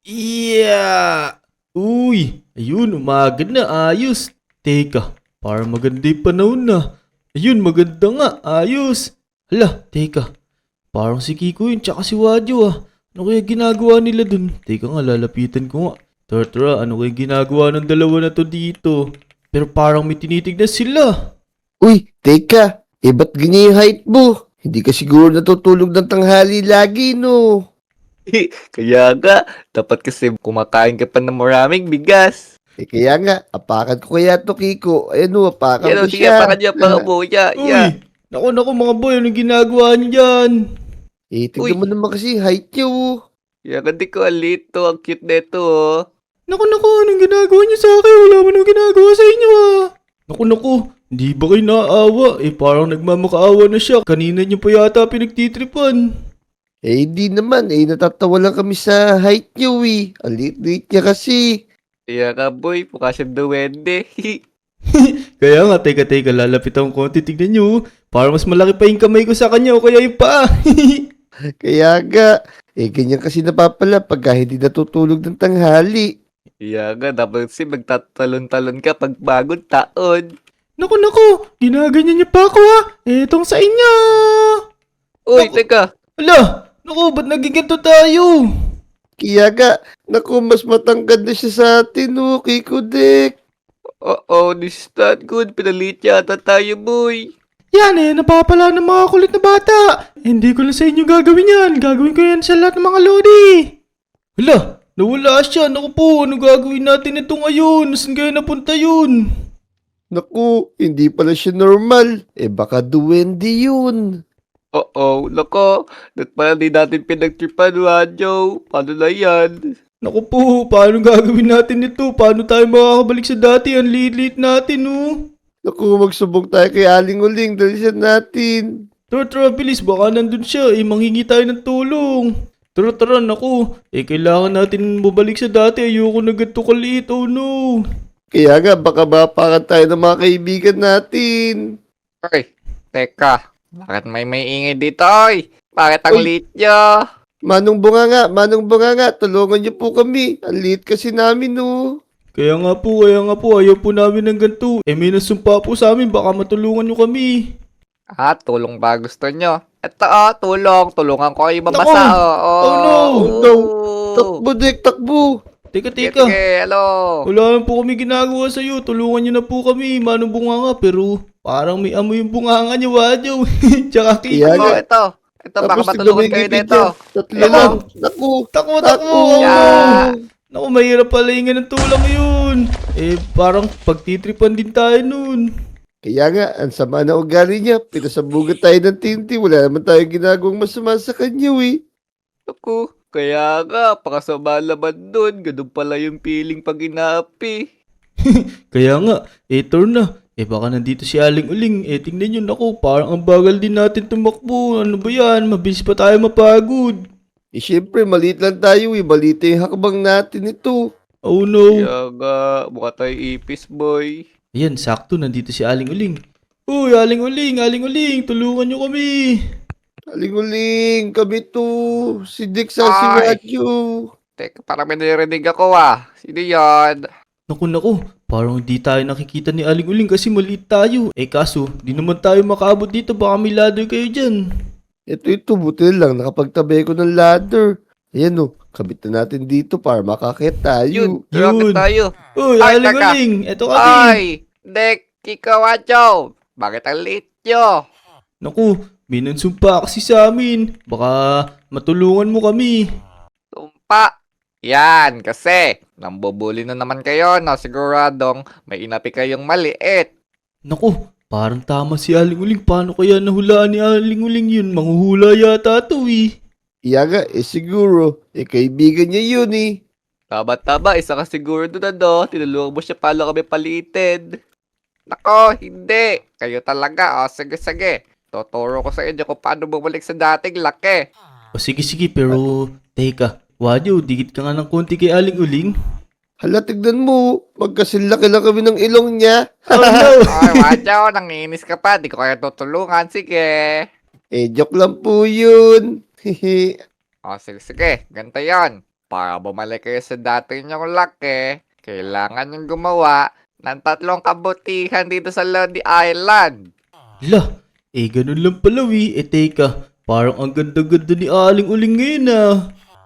Yeah! Uy, ayun, umaga na, ayos. Teka, parang maganda yung panahon na. Ayun, maganda nga, ayos. Hala, teka, parang si Kiko yun, tsaka si Wadyo ah. Ano kaya ginagawa nila dun? Teka nga, lalapitan ko nga. Tara, ano kaya ginagawa ng dalawa na to dito? Pero parang may tinitignan sila. Uy, teka. Ba't ganyan yung height mo? Hindi ka siguro natutulog ng tanghali lagi, no? Kaya nga, dapat kasi kumakain ka pa ng maraming bigas. Kaya nga, apakan ko kaya to, Kiko. Ayan o, apakan Yan ko o, sige, siya. pa kanya, pa mo, ya. Uy, naku mga boy, anong ginagawa niyo dyan? Tignan mo naman kasi yung height niyo, oh. Yan, hindi ko alito, ang cute neto, oh. Naku, anong ginagawa niyo sa akin? Wala mo nang ginagawa sa inyo ah. Naku, hindi ba kayo naaawa? Parang nagmamakaawa na siya. Kanina niyo pa yata pinagtitripan. Hindi naman. Natatawa lang kami sa height niyo, eh. Ang liit-liit niya kasi. Kaya nga, boy, mukha siyang duwende. Kaya nga, teka, lalapit akong konti. Tignan niyo, parang mas malaki pa yung kamay ko sa kanya o kaya yung paa. Kaya nga, ganyan kasi napapala pagka hindi natutulog ng tanghali. Kaya nga, dapat kasi magtatalon-talon ka pag bagong taon. Naku, ginaganyan niyo pa ako ha. Etong sa inyo. Uy, Naku. teka. Ala, ba't naging ganito tayo? Kaya nga, naku, mas matangkad na siya sa atin, oh, Kiko Dek. Oo, this is not good. Pinalit yata tayo, boy. Yan napapala ng mga kulit na bata. Hindi ko lang sa inyo gagawin yan. Gagawin ko yan sa lahat ng mga lodi. Hala, nawala siya. Naku po, ano gagawin natin ito ngayon? Saan kaya napunta yun? Naku, hindi pala siya normal. Baka duwende yun. Oo, loko. Dapat pala di natin pinagtripan, Wadyo. Paano na yan? Naku po, paano gagawin natin ito? Paano tayo makakabalik sa dati? Ang liit-liit natin, oh. Naku, magsubok tayo kay Aling Uling. Dalisan natin. Tara, bilis. Baka nandun siya. Manghingi tayo ng tulong. Tara, naku. Kailangan natin bumalik sa dati. Ayoko na ganito kaliit, oh no. Kaya nga, baka mapakan tayo ng mga kaibigan natin. Oy, teka. Bakit may ingay dito, oy? Bakit ang Uy. liit nyo? Manong bunga nga, tulungan niyo po kami. Ang liit kasi namin, no. Kaya nga po. Ayaw po namin ng ganito. May nasumpa po sa amin. Baka matulungan nyo kami. Tulong ba gusto nyo? Ito, tulong. Tulungan ko kayo mamasa, Naku! oh. Oh, no! No! Takbo, Dek, takbo. Teka. Sige, hello. Wala naman po kami ginagawa sa'yo. Tulungan nyo na po kami. Manong bunganga. Pero parang may amoy yung bunganga niya, Wadyo. Tsaka Kiko. Kaya nga. Ito. Ito, baka Tapos matulungan kayo tignan mo yung nito. ngipin niya. Tatlo lang. Naku. Takbo! Yeah. Naku, mahirap pala yung ng tulang yun. Parang pagtitripan din tayo nun. Kaya nga, ang sama na ugali niya. Pinasabugan tayo ng tinti. Wala naman tayong ginagawang masama sa kanya, eh. Ako, kaya nga, pakasama laban dun. Ganun pala yung feeling pag inaapi. Kaya nga, ito na. Baka nandito si Aling Uling. Tingnan nyo, naku, parang ang bagal din natin tumakbo. Ano ba yan? Mabilis pa tayo mapagod. Siyempre, maliit lang tayo, eh. Maliit yung hakbang natin ito. Oh no. Kaya nga, mukha tayo ipis, boy. Ayan, sakto, nandito si Aling Uling. Uy, Aling Uling, tulungan nyo kami. Aling Uling, kami to. Si Dick sa si Ay. Radyo. Teka, parang may narinig ako, Sino yan? Naku, parang hindi tayo nakikita ni Aling Uling kasi maliit tayo. Kaso, di naman tayo makaabot dito, baka may ladder kayo dyan. Ito, buti lang. Nakapagtabi ko ng ladder. Ayan, oh. Kabit na natin dito para makakit tayo. Rocket tayo. Uy, Ay, Aling teka. Uling, eto kami. Ay, Dek, Kiko, Wadyo. Bakit ang liit nyo? Naku, may nansumpa kasi sa amin. Baka matulungan mo kami. Tumpa. Yan, kasi nambubuli na naman kayo, no? Siguradong may inapi kayong maliit. Naku, parang tama si Aling Uling. Paano kaya nahulaan ni Aling Uling yun? Manghuhula yata to eh. Iya nga, siguro. Kaibigan niya yun, eh. Tama, isa ka siguro doon, ano? Tinulungan mo siya paano kami palitin. Nako, hindi. Kayo talaga, sige. Tuturo ko sa inyo kung paano bumalik sa dating laki. O sige, pero teka. Wadyo, dikit ka nga ng konti kay Aling Uling. Hala, tignan mo. Magkasilaki lang kami ng ilong niya. Oh no! Ay, Wadyo, nanginis ka pa. Di ko kaya tutulungan. Sige. Joke lang po yun. Hehe. Sige. Ganito yon. Para bumalik kayo sa dati niyong laki, kailangan yung gumawa ng 3 kabutihan dito sa Lodi Island. Lah, ganun lang pala, Wi. Teka, parang ang ganda-ganda ni Aling Uling ngayon,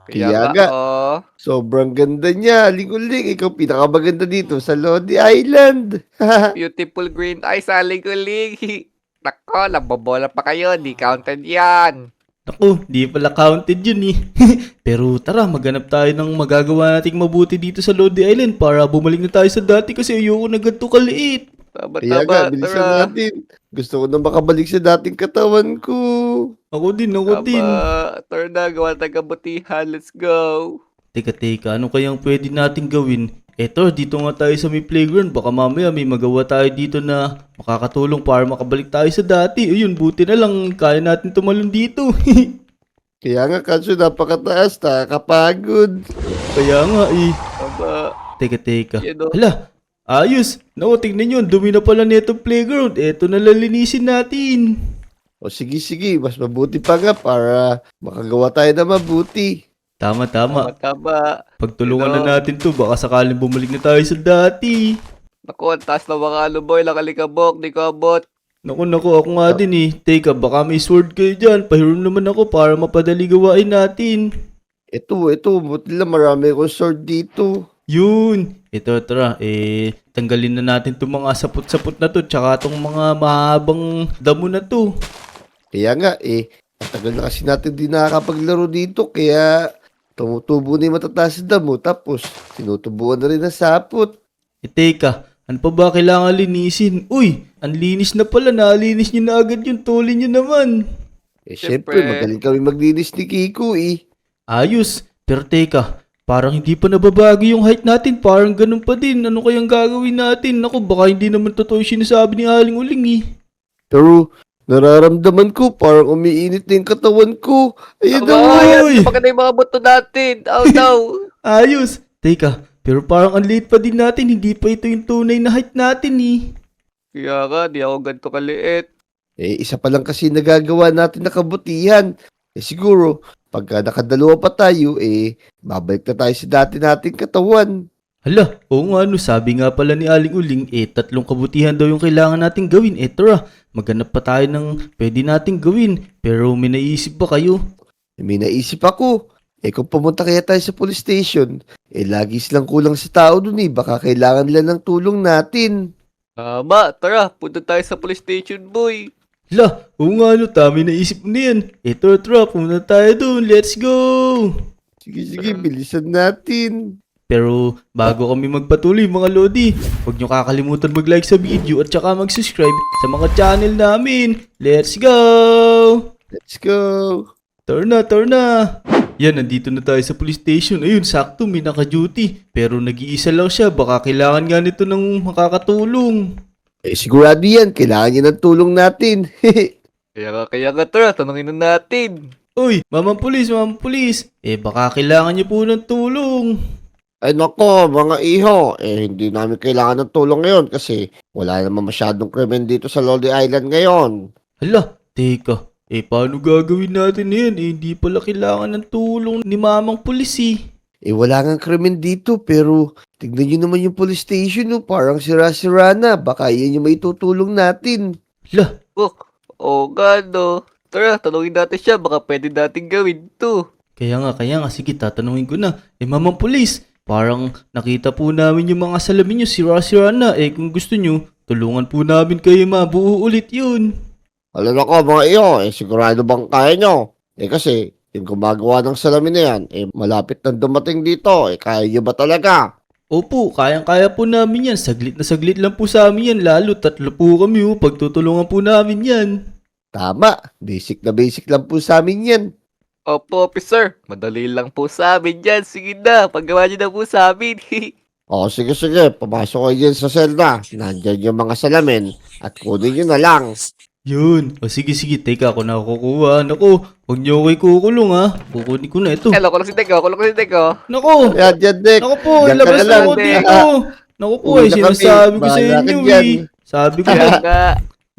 Kaya nga. oh. Sobrang ganda niya. Aling-uling, ikaw pinakamaganda dito sa Lodi Island. Beautiful green eyes, Aling-Uling. Nako, nabobola pa kayo, di counted yan. Naku, di pala counted yun eh. Pero tara, maghanap tayo ng magagawa nating mabuti dito sa Lodi Island para bumalik na tayo sa dati kasi ayoko na ganito kaliit. Kaya nga, bilisan natin. Gusto ko na makabalik sa dating katawan ko. Ako din. Tara na, gawa tayo kabutihan, let's go. Teka, ano kayang pwede nating gawin? Eto, dito nga tayo sa may playground. Baka mamaya may magawa tayo dito na makakatulong para makabalik tayo sa dati. Ayun, buti na lang kaya natin tumalon dito. Kaya nga, Kanso, napakataas. Nakakapagod. Kaya nga eh. Aba, Teka. Yan, oh. Hala, ayos. Naku, tingnan nyo, dumi na pala netong playground. Eto na lalinisin natin. O sige, mas mabuti pa nga para makagawa tayo na mabuti. Tama. tama. Pagtulungan Hello? na natin to, baka sakaling bumalik na tayo sa dati. Naku, ang taas na mga boy, nakalikabok, di ko abot. Naku, ako nga din eh. Teka, baka may sword kayo dyan. Pahiram naman ako para mapadali gawain natin. Ito, buti lang marami akong sword dito. Yun. Ito, tara. Tanggalin na natin itong mga sapot-sapot na to. Tsaka itong mga mahabang damo na to. Kaya nga, matagal na kasi natin di nakakapaglaro dito. Kaya tumutubo na yung matataas na damo. Tapos, tinutubuan na rin ang sapot. Teka. Ano pa ba kailangan linisin? Uy, ang linis na pala. Nalinis nyo na agad yung tuli nyo naman. Syempre, magaling kami maglinis ni Kiko Ayos. Pero teka. Parang hindi pa nababago yung height natin. Parang ganun pa din. Ano kayang gagawin natin? Naku, baka hindi naman totoo yung sinasabi ni Aling Uling eh. Pero, nararamdaman ko parang umiinit na yung katawan ko. Ayun na. Uy! Maganda yung mga buto natin. Oh no. Ayos. Teka, pero parang ang liit pa din natin. Hindi pa ito yung tunay na height natin eh. Kaya nga, di ako ganito kaliit. Isa pa lang kasi nagagawa natin na kabutihan. Siguro, pagka nakadalawa pa tayo, babalik na tayo sa dati nating katawan. Hala, oo nga no, sabi nga pala ni Aling Uling, 3 kabutihan daw yung kailangan nating gawin. Tara, maghanap pa tayo ng pwede nating gawin. Pero may naisip ba kayo? May naisip ako. Kung pumunta kaya tayo sa police station, lagi silang kulang sa tao dun baka kailangan nila ng tulong natin. Tama, tara, punta tayo sa police station, boy. Hala, oo nga no, tama naisip mo na yan. Tara, pumunta tayo dun, let's go! Sige, bilisan natin. Pero bago kami magpatuloy mga Lodi, huwag nyo kakalimutan mag-like sa video at saka mag-subscribe sa mga channel namin. Let's go! Let's go! Tara na! Yan, nandito na tayo sa police station. Ayun, sakto, may naka-duty. Pero nag-iisa lang siya, baka kailangan nga nito ng makakatulong. Sigurado yan, kailangan niya ng tulong natin. Kaya nga, tara, tanongin na natin. Uy, mamang pulis. Baka kailangan niyo po ng tulong. Ay nako, mga iho, hindi namin kailangan ng tulong ngayon kasi wala naman masyadong krimen dito sa Lodi Island ngayon. Hala, teka. Paano gagawin natin yan? Hindi pala kailangan ng tulong ni mamang pulis eh. Wala nga krimen dito pero tignan nyo naman yung police station parang sira-sira na. Baka yan yung may tutulong natin. Hala, Gano. Tara, tanongin natin siya, baka pwede natin gawin to. kaya nga, sige, tatanungin ko na. Mamang pulis, parang nakita po namin yung mga salamin nyo, sira-sira na. Kung gusto nyo, tulungan po namin kayo mabuo ulit yun. Alam ko mga iho, sigurado bang kaya nyo? Kasi yung gumagawa ng salamin na yan, malapit na dumating dito. Kaya nyo ba talaga? Opo, kayang-kaya po namin yan. Saglit na saglit lang po sa amin yan. Lalo, 3 po kami. Pagtutulungan po namin yan. Tama, basic na basic lang po sa amin yan. Opo, officer. Madali lang po sa amin yan. Sige na, paggawa niyo na po sa amin. Sige, pumasok kayo dyan sa selda. Nandyan yung mga salamin at kunin nyo na lang. Yun. Sige. Teka, ako na kukuha. Naku, huwag niyo ako kukulong ha. Kukunin ko na ito. Hello, kulong si Teko. Naku, Yan, Dick. naku po, Diyan ka ilabas na lang. ako dito. Naku po, Uwi na kami. sinasabi ko sa Bahala ka inyo dyan. eh. Sabi ko Kaya nga,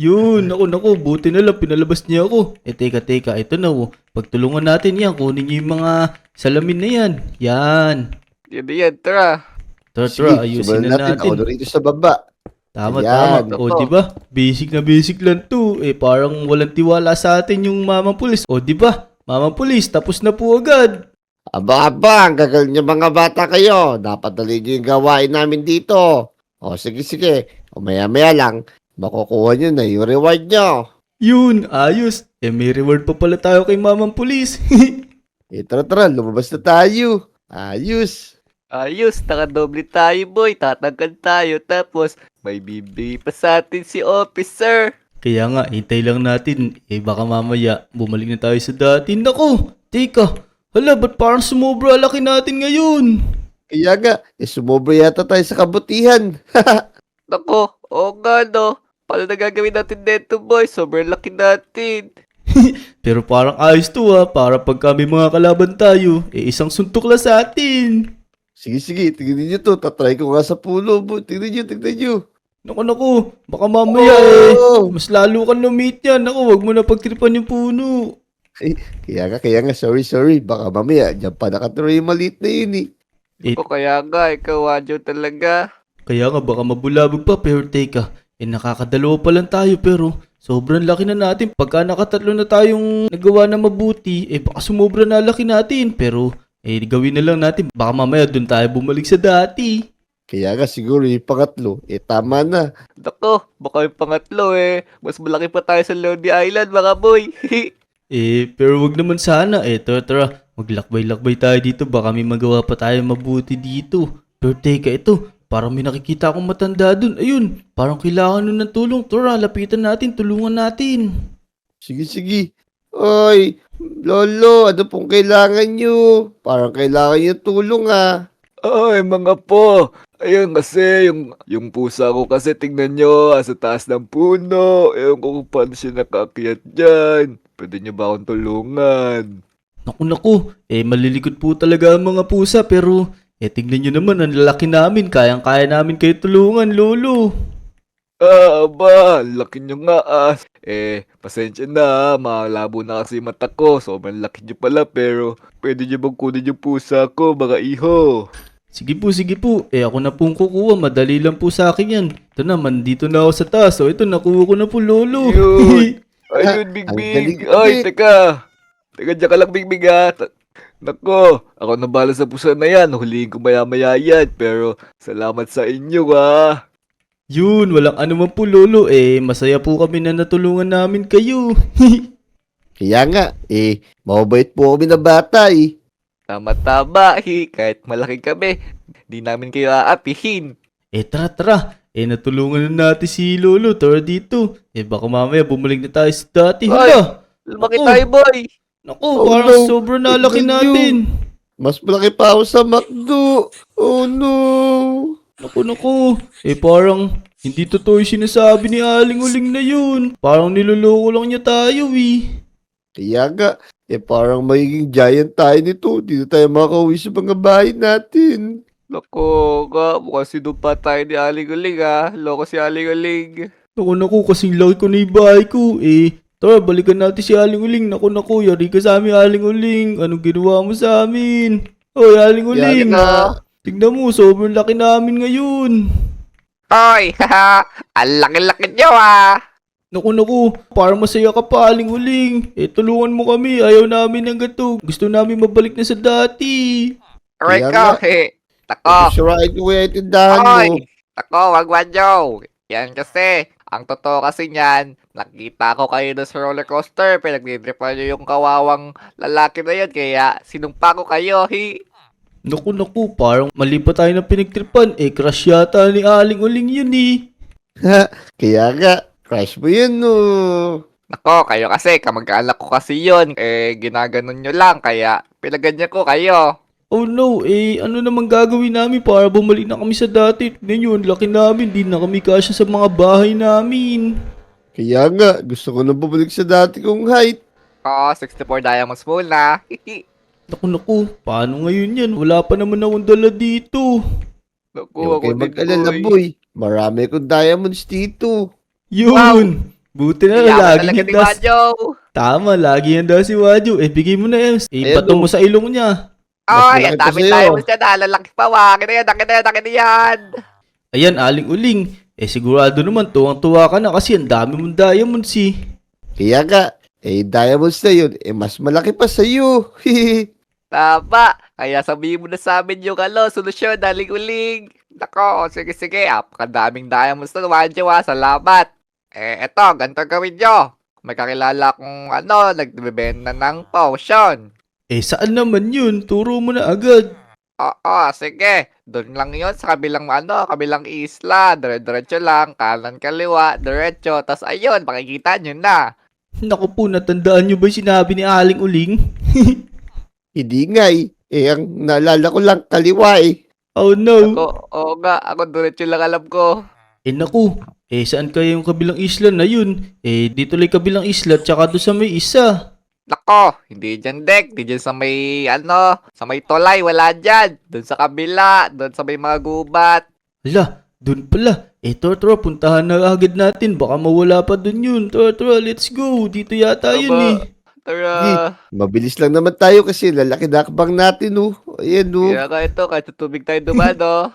Yun, naku, buti na lang pinalabas niya ako. Teka, ito na oh. Pagtulungan natin yan, kunin niyo yung mga salamin na yan. Yan. Yan, tara. Tara, ayusin simulan na natin. Ako natin. na rito sa baba. Tama. Ayan. O, di ba? Basic na basic lang to. Parang walang tiwala sa atin yung mamang pulis. O, di ba? Mamang pulis, tapos na po agad. Aba, ang gagal niyo mga bata kayo. Dapat dali niyo yung gawain namin dito. O, sige. O, maya-maya lang, makukuha niyo na yung reward niyo. Yun, ayos. May reward pa pala tayo kay mamang pulis. Tara, lumabas na tayo. Ayos. Ayos, nakadoble tayo boy. Tatanggal tayo. Tapos, may bibigay pa sa atin si officer. Kaya nga, hintay lang natin. Baka mamaya, bumalik na tayo sa dati. Nako, teka. Hala, ba't parang sumobra laki natin ngayon? Kaya nga, sumobra yata tayo sa kabutihan. Nako, oo nga no. Paano na gagawin natin dito boy? Sobrang laki natin. Pero parang ayos to para pag kami mga kalaban tayo, isang suntok lang sa atin. Sige, tingnan niyo to. Tatry ko nga sa pulo. Tingnan niyo. Naku, baka mamaya mas lalo kang lumit yan. Naku, wag mo na pagtripan yung puno. Kaya nga, sorry. Baka mamaya, dyan pa nakatuloy yung maliit na yun eh. O kaya nga, ikaw Wadyo talaga. Kaya nga baka mabulabog pa, pero teka, nakakadalawa pa lang tayo pero sobrang laki na natin. Pagka nakatatlo na tayong nagawa na mabuti, baka sumobra na laki natin. Pero gawin na lang natin, baka mamaya dun tayo bumalik sa dati. Kaya nga siguro yung pangatlo, tama na. Nako, baka yung pangatlo mas malaki pa tayo sa Lonely Island mga boy. Pero wag naman sana. Tara, maglakbay-lakbay tayo dito. Baka may magawa pa tayo mabuti dito. Pero teka, ito. Parang may nakikita akong matanda dun. Ayun, parang kailangan nun ng tulong. Tara, lapitan natin, tulungan natin. Sige. Oy, Lolo, ano pong kailangan nyo? Parang kailangan nyo tulong Ay, mga po. Ayun kasi, yung pusa ko kasi tingnan nyo, sa taas ng puno. Ewan ko kung paano siya nakaakyat dyan. Pwede nyo ba akong tulungan? Naku. Malilikot po talaga ang mga pusa. Pero, tignan nyo naman, ang lalaki namin. Kayang-kaya namin kayo tulungan, Lolo. Aba, laki nyo nga pasensya na, malabo na kasi mata ko. Sobrang laki nyo pala, pero pwede nyo bang kunin yung pusa ko, mga iho? Sige po. Ako na pong kukuha. Madali lang po sa akin yan. Ito naman, dito na ako sa taas. So, ito, nakuha ko na po, Lolo. Yun. Ayun, Ang Big. galing, Ay, teka. Teka, dyan ka lang, Big. Nako, ako na bala sa pusa na yan. Huliin ko maya-maya yan. Pero, salamat sa inyo, Yun, walang anuman po, Lolo. Masaya po kami na natulungan namin kayo. Kaya nga, mababait po kami na bata Tama-tama, kahit malaki kami, di namin kayo aapihin. Tara. Natulungan na natin si Lolo. Tara dito. Baka mamaya bumalik na tayo sa dati. Ay! Hala! Lumaki Naku. tayo, boy! Naku, Oh, parang no. sobrang nalaki Tignan nyo. natin. Mas malaki pa ako sa McDo. Oh no. Naku. Parang hindi totoo yung sinasabi ni Aling Uling na yun. Parang niloloko lang niya tayo Kaya nga, parang magiging giant tayo nito. Dito tayo makauwi sa mga bahay natin. Nako, mukhang sinumpa tayo ni Aling Uling, Loko si Aling Uling. Naku, kasing laki ko na yung bahay ko. Tara, balikan natin si Aling Uling. Naku, yari ka sa amin, Aling Uling. Anong ginawa mo sa amin? Hoy, Aling Uling. na. Tignan mo, sobrang laki namin ngayon. Ay, ang laki-laki nyo, Naku, parang masaya ka pa, Aling Uling. Tulungan mo kami, ayaw namin ng gato. Gusto namin mabalik na sa dati. Aray Kaya ko, nga. Nako, Surain ko kaya yung tindahan ay, mo. nako, wag Wadyo. Yan kasi, ang totoo kasi niyan, nakita ko kayo doon sa roller coaster, pinagdidripan nyo yung kawawang lalaki na yun, kaya sinumpa ko kayo, Naku, parang mali pa tayo ng pinagtripan. Crush yata ni Aling Uling yun Kaya nga, crush mo yun no. Nako, kayo kasi, kamag-anak ko kasi yun, ginaganon nyo lang, kaya pinaganyan ko kayo. Oh no, ano naman gagawin namin para bumalik na kami sa dati? Tignan yun, laki namin, di na kami kasya sa mga bahay namin. Kaya nga, gusto ko na bumalik sa dati kong height. 64 diamonds muna. Naku, paano ngayon yan? Wala pa naman akong dala dito. Naku, Huwag ako kayo din, mag-alala, boy. boy. Marami akong diamonds dito. Yun! Buti na lang, Yaman laging talaga ni handa. Wadyo. Tama, lagi handa si Wadyo. Bigay mo na yan. Ayan, Bato mo oh. sa ilong niya. Ay, malaki ang pa dami sa'yo. tayo mo siya na. Lalaki pa, akin na yan, akin na yan, akin na yan. Ayan, aling-uling. Sigurado naman, tuwang-tuwa ka na kasi ang dami mong diamonds eh. Kaya nga, diamonds na yun, mas malaki pa sa'yo. Tama. Kaya sabihin mo na sa amin yung solusyon, daling-uling. Nako, sige. Apakadaming diamonds na Wadyo salamat. Eto, ganito gawin nyo. May kakilala kong nagbebenta ng potion. Saan naman yun? Turo mo na agad. Oo, sige. Doon lang yon sa kabilang isla. Dire-diretso lang, kanan kaliwa, diretso. Tas ayun, makikita nyo na. Naku po, natandaan nyo ba yung sinabi ni Aling Uling? Hindi nga ang naalala ko lang kaliwa Oh no. Oo nga, ako diretso lang alam ko. Naku. Saan kaya yung kabilang isla na yun? Dito lang yung kabilang isla tsaka doon sa may isa. Nako, hindi dyan Dek, hindi dyan sa may sa may tulay, wala dyan. Doon sa kabila, doon sa may mga gubat. Hala, doon pala. Tara, puntahan na agad natin. Baka mawala pa doon yun. Tara, let's go. Dito yata yun eh. Tara. Mabilis lang naman tayo kasi lalaki na akbang natin Ayan Kaya ka ito, kahit sa tubig tayo dumano.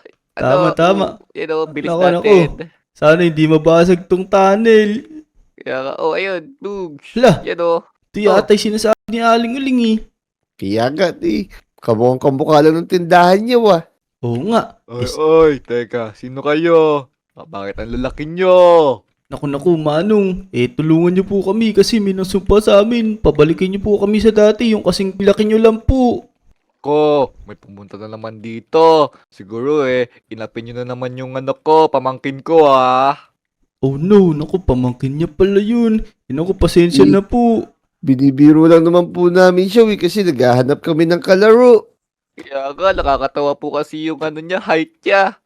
Tama. Bilis Nako, natin. Sana hindi mabasag tong tunnel. Kaya ka, ayun, boom. Hala, Yan ito yata yung sinasabi ni Aling Uling eh. Kaya nga kamukhang kamukha lang ng tindahan niya Oo nga. Oy, teka, sino kayo? Bakit ang lalaki nyo? Naku, Manong. Tulungan niyo po kami kasi may nasumpa sa amin. Pabalikin niyo po kami sa dati, yung kasing laki niyo lang po. Ko, may pumunta na naman dito. Siguro inapin nyo na naman yung pamangkin ko Oh no, naku, pamangkin niya pala yun. Naku, pasensya na po. Binibiro lang naman po namin siya kasi naghahanap kami ng kalaro. Kaya ka, nakakatawa po kasi yung height niya.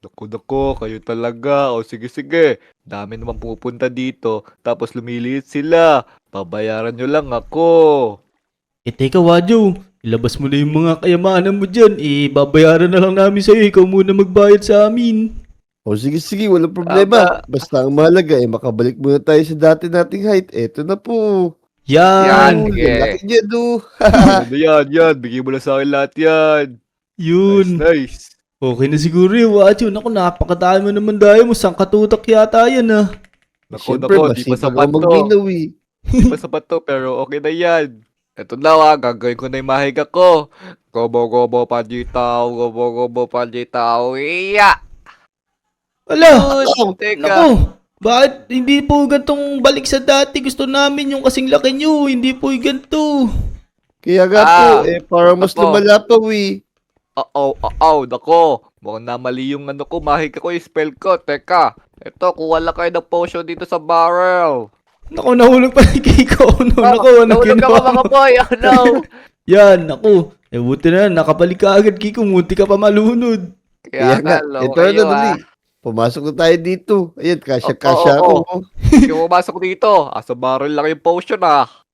Naku, kayo talaga. O sige. Dami naman pupunta dito. Tapos lumiliit sila. Babayaran nyo lang ako. Teka, Wadyo. Ilabas mo na yung mga kayamanan mo dyan. Babayaran na lang namin sa'yo. Ikaw muna magbayad sa amin. O sige, walang problema. Basta ang mahalaga makabalik muna tayo sa dati nating height. Eto na po. Yan. Sige. Laki niya Ano yan. Bigay mo na sa akin lahat yan. Yun. Nice. Okay na siguro yun, Wadyo. Naku, napakadami mo naman dahil mo. Sangkatutak yata yan Naku, Siyempre, di pa masipag sapat ako to. magminaw Di pa sapat to, pero okay na yan. Ito na gagawin ko na yung mahiga ko. Gobo, panjitaw. Gobo, panjitaw. Iya! Ala! Teka. Naku! Bakit hindi po gantong balik sa dati? Gusto namin yung kasing laki nyo. Hindi po yung ganito. Kaya nga po, parang mas Ako. lumala pa Nako. Mukhang namali yung mahiga ko, yung spell ko. Teka, ito, kuha lang kayo ng potion dito sa barrel. Naku, nahulog pa ni Kiko. Naku, ano Nahulog ginawa ako mo? mga boy. Oh no. Yan, naku. Buti na, nakabalik ka agad, Kiko. Munti ka pa malunod. Kaya nga, loko ito na kayo, dali. Pumasok na tayo dito. Ayan, kasya Oo. ako. Yung pumasok dito, sa barrel lang yung potion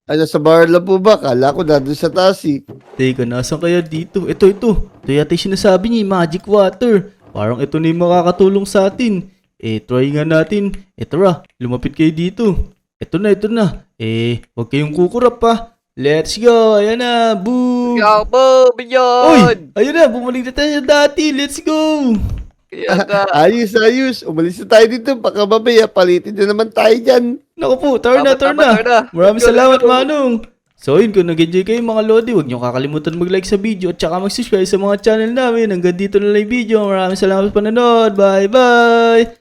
Ano, sa bar lang po ba? Kala ko nandun sa taas Teka, nasan kaya dito? Ito. Ito yata yung sinasabi niya, magic water. Parang ito na yung makakatulong sa atin. Try nga natin. Tara, lumapit kayo dito. Ito na. Huwag kayong kukurap pa. Let's go. Ayan na, boom. Yo, boom! Uy, Yun! ayun na, bumalik na tayo sa dati. Let's go. Kaya nga. Ayos. Umalis na tayo dito. Baka mamaya, palitin na naman tayo dyan. Naku po, turn na. Maraming Let's go, salamat, let's go. Manong. So yun, kung nag-enjoy kayo mga Lodi, huwag niyo kakalimutan mag-like sa video at saka mag-subscribe sa mga channel namin. Hanggang dito na lang yung video. Maraming salamat sa panonood. Bye-bye!